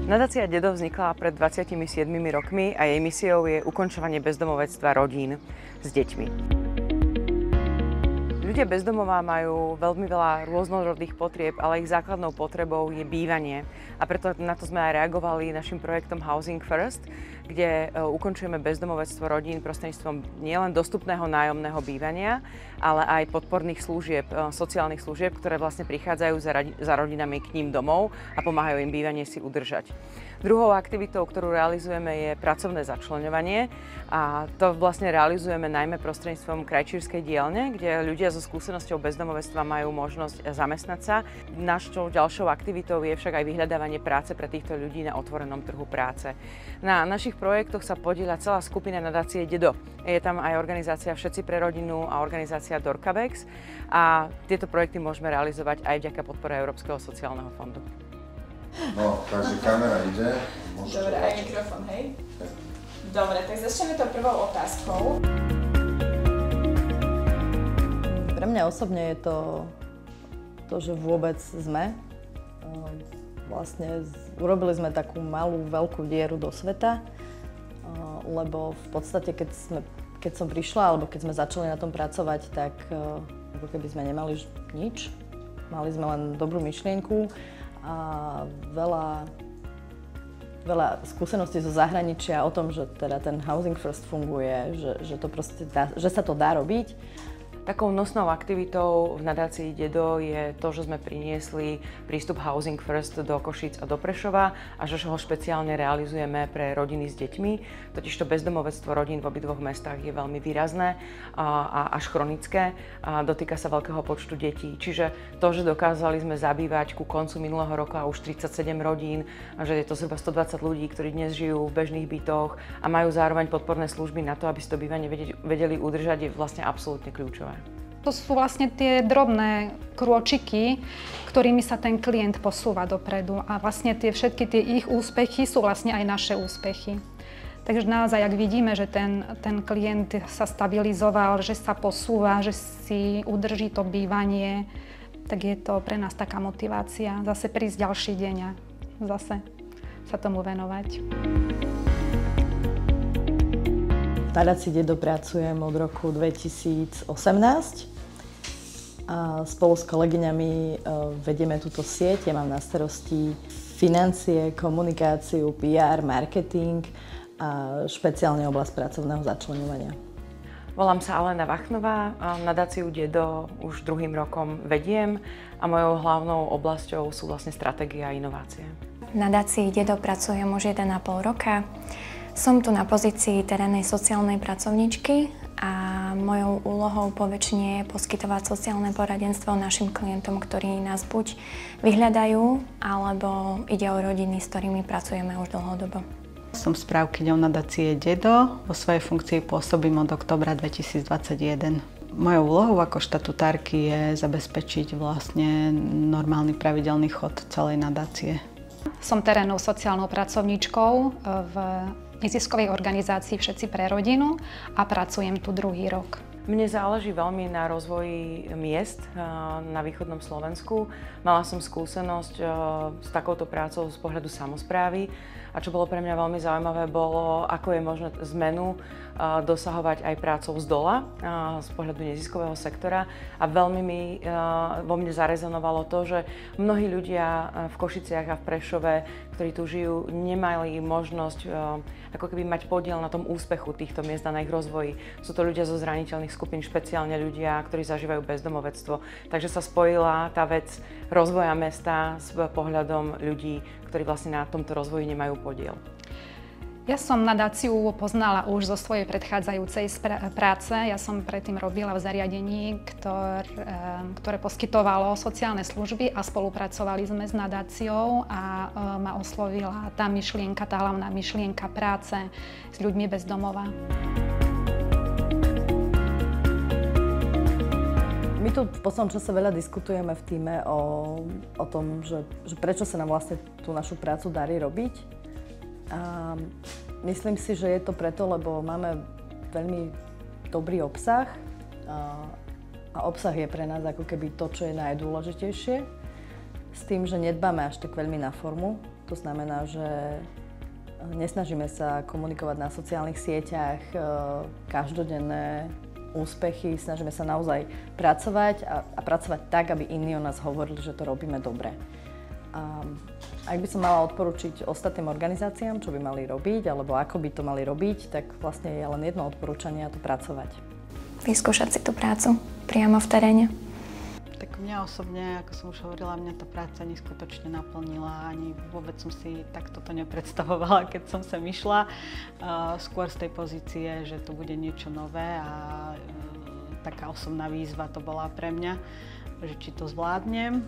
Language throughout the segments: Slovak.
Nadácia Dedo vznikla pred 27 rokmi a jej misiou je ukončovanie bezdomovectva rodín s deťmi. Ľudia bez domova majú veľmi veľa rôznorodých potrieb, ale ich základnou potrebou je bývanie. A preto na to sme aj reagovali našim projektom Housing First, kde ukončujeme bezdomovectvo rodín prostredníctvom nielen dostupného nájomného bývania, ale aj podporných služieb, sociálnych služieb, ktoré vlastne prichádzajú za rodinami k ním domov a pomáhajú im bývanie si udržať. Druhou aktivitou, ktorú realizujeme, je pracovné začleňovanie a to vlastne realizujeme najmä prostredníctvom krajčírskej dielne, kde ľudia so skúsenosťou bezdomovectva majú možnosť zamestnať sa. Našou ďalšou aktivitou je však aj vyhľadávanie práce pre týchto ľudí na otvorenom trhu práce. Na našich projektoch sa podieľa celá skupina nadácie Dedo. Je tam aj organizácia Všetci pre rodinu a organizácia Dorkabex a tieto projekty môžeme realizovať aj vďaka podpore Európskeho sociálneho fondu. No, takže kamera ide. Dobre, aj mikrofón, hej? Dobre, tak začneme to prvou otázkou. Pre mňa osobne je to, že vôbec sme. Vlastne urobili sme takú malú, veľkú dieru do sveta, lebo v podstate, keď som prišla, alebo keď sme začali na tom pracovať, tak ako keby sme nemali nič. Mali sme len dobrú myšlienku a veľa skúseností zo zahraničia o tom, že teda ten Housing First funguje, že to proste že sa to dá robiť. Takou nosnou aktivitou v nadácii Dedo je to, že sme priniesli prístup Housing First do Košíc a do Prešova a že ho špeciálne realizujeme pre rodiny s deťmi. Totižto bezdomovectvo rodín v obidvoch mestách je veľmi výrazné a až chronické. A dotýka sa veľkého počtu detí. Čiže to, že dokázali sme zabývať ku koncu minulého roka už 37 rodín, a že je to zhruba 120 ľudí, ktorí dnes žijú v bežných bytoch a majú zároveň podporné služby na to, aby si to bývanie vedeli udržať, je vlastne absolútne kľúčové. To sú vlastne tie drobné krôčiky, ktorými sa ten klient posúva dopredu a vlastne všetky tie ich úspechy sú vlastne aj naše úspechy. Takže naozaj, ak vidíme, že ten klient sa stabilizoval, že sa posúva, že si udrží to bývanie, tak je to pre nás taká motivácia zase prísť ďalší deň a zase sa tomu venovať. V nadácii Dedo pracujem od roku 2018. A spolu s kolegyňami vedieme túto sieť. Ja mám na starosti financie, komunikáciu, PR, marketing a špeciálne oblasť pracovného začleňovania. Volám sa Alena Vachnová a nadáciu Dedo už druhým rokom vediem a mojou hlavnou oblasťou sú vlastne stratégia a inovácie. V nadácii Dedo pracujem už 1,5 roka. Som tu na pozícii terénnej sociálnej pracovníčky a mojou úlohou poväčšine je poskytovať sociálne poradenstvo našim klientom, ktorí nás buď vyhľadajú, alebo ide o rodiny, s ktorými pracujeme už dlhodobo. Som správkyňou nadácie Dedo, vo svojej funkcii pôsobím od októbra 2021. Mojou úlohou ako štatutárky je zabezpečiť vlastne normálny pravidelný chod celej nadácie. Som terénnou sociálnou pracovníčkou v neziskovej organizácii Všetci pre rodinu a pracujem tu druhý rok. Mne záleží veľmi na rozvoji miest na východnom Slovensku. Mala som skúsenosť s takouto prácou z pohľadu samosprávy a čo bolo pre mňa veľmi zaujímavé, bolo, ako je možné zmenu dosahovať aj prácou z dola, z pohľadu neziskového sektora. A veľmi vo mne zarezonovalo to, že mnohí ľudia v Košiciach a v Prešove, ktorí tu žijú, nemali možnosť ako keby mať podiel na tom úspechu týchto miest a na ich rozvoji. Sú to ľudia zo zraniteľných skupín, špeciálne ľudia, ktorí zažívajú bezdomovectvo. Takže sa spojila tá vec rozvoja mesta s pohľadom ľudí, ktorí vlastne na tomto rozvoji nemajú podiel. Ja som nadáciu poznala už zo svojej predchádzajúcej práce. Ja som predtým robila v zariadení, ktoré poskytovalo sociálne služby a spolupracovali sme s nadáciou a ma oslovila tá myšlienka, tá hlavná myšlienka práce s ľuďmi bez domova. My tu v poslednom čase veľa diskutujeme v tíme o tom, že prečo sa nám vlastne tú našu prácu darí robiť. A myslím si, že je to preto, lebo máme veľmi dobrý obsah a obsah je pre nás ako keby to, čo je najdôležitejšie. S tým, že nedbáme až tak veľmi na formu, To znamená, že nesnažíme sa komunikovať na sociálnych sieťach každodenné úspechy, snažíme sa naozaj pracovať a pracovať tak, aby iní o nás hovorili, že to robíme dobre. A ak by som mala odporučiť ostatným organizáciám, čo by mali robiť, alebo ako by to mali robiť, tak vlastne je len jedno odporúčanie a to pracovať. Vyskúšať si tú prácu priamo v teréne. Tak mňa osobne, ako som už hovorila, mňa tá práca neskutočne naplnila. Ani vôbec som si takto to nepredstavovala, keď som sem išla. Skôr z tej pozície, že to bude niečo nové a taká osobná výzva to bola pre mňa, že či to zvládnem.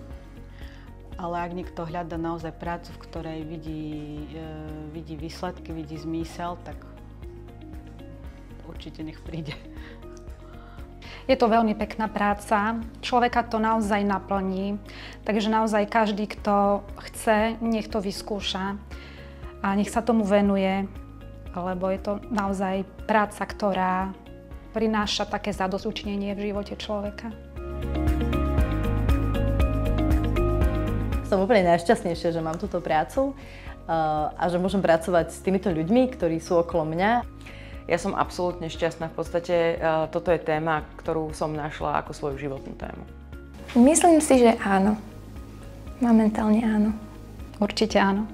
Ale ak niekto hľadá naozaj prácu, v ktorej vidí výsledky, vidí zmysel, tak určite nech príde. Je to veľmi pekná práca, človeka to naozaj naplní, takže naozaj každý, kto chce, nech to vyskúša a nech sa tomu venuje, lebo je to naozaj práca, ktorá prináša také zadosťučinenie v živote človeka. Som úplne najšťastnejšia, že mám túto prácu a že môžem pracovať s týmito ľuďmi, ktorí sú okolo mňa. Ja som absolútne šťastná. V podstate toto je téma, ktorú som našla ako svoju životnú tému. Myslím si, že áno. Momentálne áno. Určite áno.